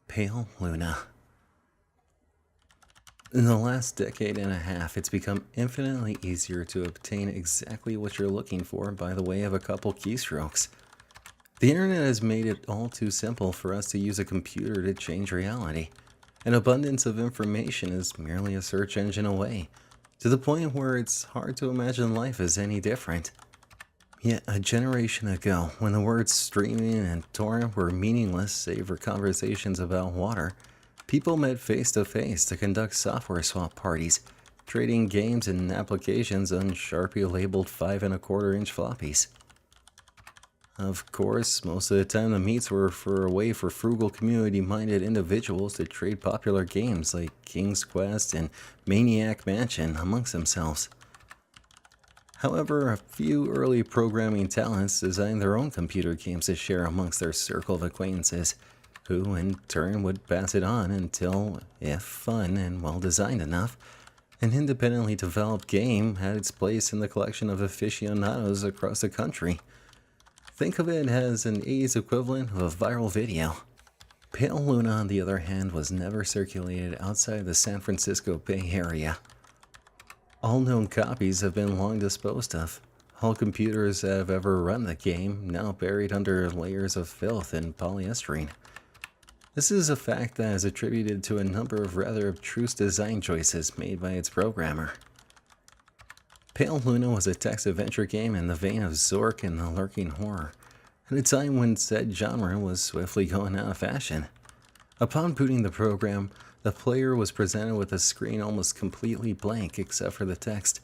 Pale Luna. In the last decade and a half, it's become infinitely easier to obtain exactly what you're looking for by the way of a couple keystrokes. The internet has made it all too simple for us to use a computer to change reality. An abundance of information is merely a search engine away, to the point where it's hard to imagine life as any different. Yet a generation ago, when the words streaming and torrent were meaningless save for conversations about water, people met face to face to conduct software swap parties, trading games and applications on Sharpie labeled 5 and a quarter inch floppies. Of course, most of the time the meets were for a way for frugal community-minded individuals to trade popular games like King's Quest and Maniac Mansion amongst themselves. However, a few early programming talents designed their own computer games to share amongst their circle of acquaintances, who in turn would pass it on until, if fun and well designed enough, an independently developed game had its place in the collection of aficionados across the country. Think of it as an 80s equivalent of a viral video. Pale Luna, on the other hand, was never circulated outside the San Francisco Bay Area. All known copies have been long disposed of. All computers that have ever run the game now buried under layers of filth and polyester. This is a fact that is attributed to a number of rather abstruse design choices made by its programmer. Pale Luna was a text-adventure game in the vein of Zork and the Lurking Horror, at a time when said genre was swiftly going out of fashion. Upon booting the program, the player was presented with a screen almost completely blank except for the text,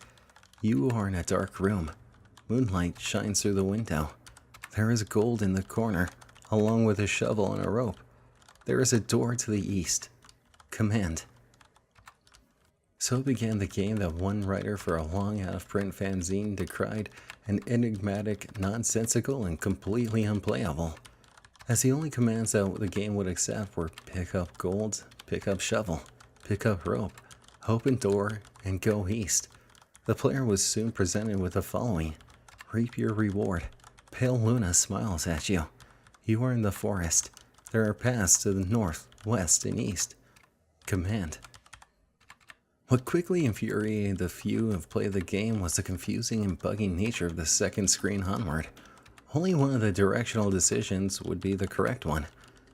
"You are in a dark room. Moonlight shines through the window. There is gold in the corner, along with a shovel and a rope. There is a door to the east. Command." So began the game that one writer for a long out-of-print fanzine decried an enigmatic, nonsensical, and completely unplayable, as the only commands that the game would accept were pick up gold, pick up shovel, pick up rope, open door, and go east. The player was soon presented with the following: reap your reward. Pale Luna smiles at you. You are in the forest. There are paths to the north, west, and east. Command. What quickly infuriated the few who have played the game was the confusing and bugging nature of the second screen onward. Only one of the directional decisions would be the correct one.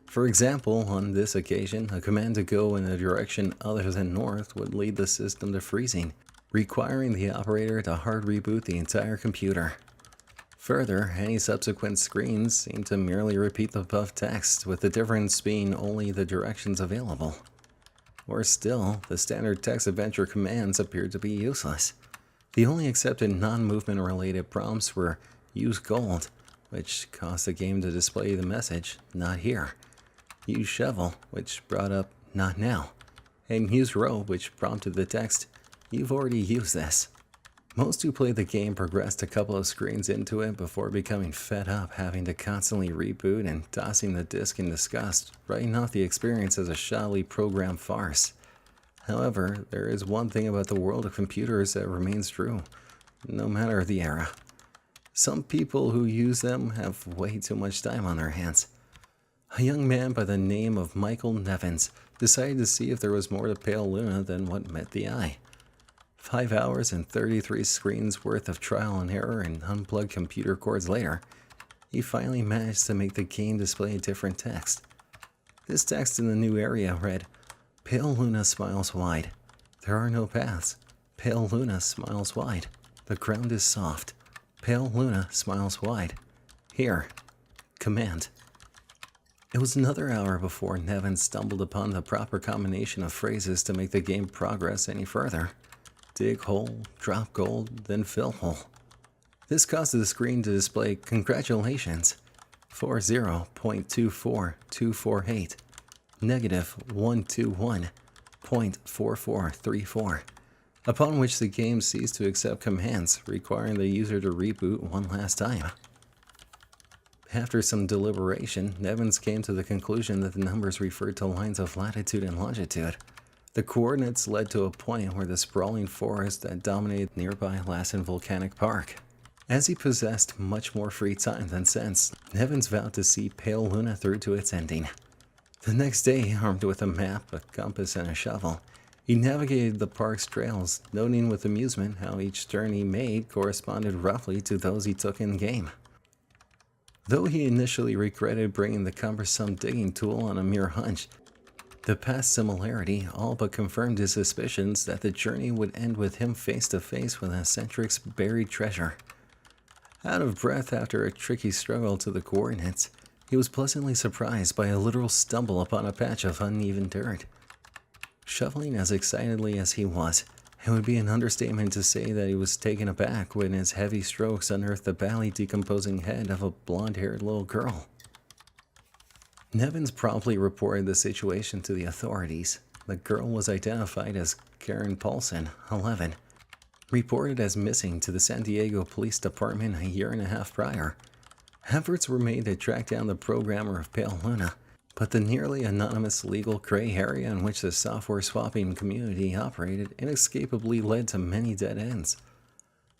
For example, on this occasion, a command to go in a direction other than north would lead the system to freezing, requiring the operator to hard reboot the entire computer. Further, any subsequent screens seemed to merely repeat the above text, with the difference being only the directions available. Or still, the standard text adventure commands appeared to be useless. The only accepted non-movement related prompts were use gold, which caused the game to display the message, not here. Use shovel, which brought up not now. And use rope, which prompted the text, you've already used this. Most who played the game progressed a couple of screens into it before becoming fed up having to constantly reboot and tossing the disc in disgust, writing off the experience as a shoddily programmed farce. However, there is one thing about the world of computers that remains true, no matter the era. Some people who use them have way too much time on their hands. A young man by the name of Michael Nevins decided to see if there was more to Pale Luna than what met the eye. 5 hours and 33 screens worth of trial and error and unplugged computer cords later, he finally managed to make the game display a different text. This text in the new area read, Pale Luna smiles wide. There are no paths. Pale Luna smiles wide. The ground is soft. Pale Luna smiles wide. Here. Command. It was another hour before Nevin stumbled upon the proper combination of phrases to make the game progress any further. Dig hole, drop gold, then fill hole. This caused the screen to display congratulations, 40.24248, negative 121.4434, upon which the game ceased to accept commands, requiring the user to reboot one last time. After some deliberation, Nevins came to the conclusion that the numbers referred to lines of latitude and longitude. The coordinates led to a point where the sprawling forest that dominated nearby Lassen Volcanic Park. As he possessed much more free time than sense, Nevins vowed to see Pale Luna through to its ending. The next day, armed with a map, a compass, and a shovel, he navigated the park's trails, noting with amusement how each turn he made corresponded roughly to those he took in game. Though he initially regretted bringing the cumbersome digging tool on a mere hunch, the past similarity all but confirmed his suspicions that the journey would end with him face to face with Eccentric's buried treasure. Out of breath after a tricky struggle to the coordinates, he was pleasantly surprised by a literal stumble upon a patch of uneven dirt. Shoveling as excitedly as he was, it would be an understatement to say that he was taken aback when his heavy strokes unearthed the badly decomposing head of a blonde-haired little girl. Nevins promptly reported the situation to the authorities. The girl was identified as Karen Paulson, 11, reported as missing to the San Diego Police Department a year and a half prior. Efforts were made to track down the programmer of Pale Luna, but the nearly anonymous legal gray area in which the software swapping community operated inescapably led to many dead ends.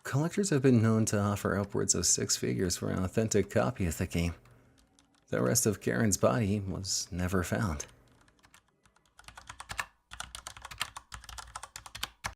Collectors have been known to offer upwards of 6 figures for an authentic copy of the game. The rest of Karen's body was never found.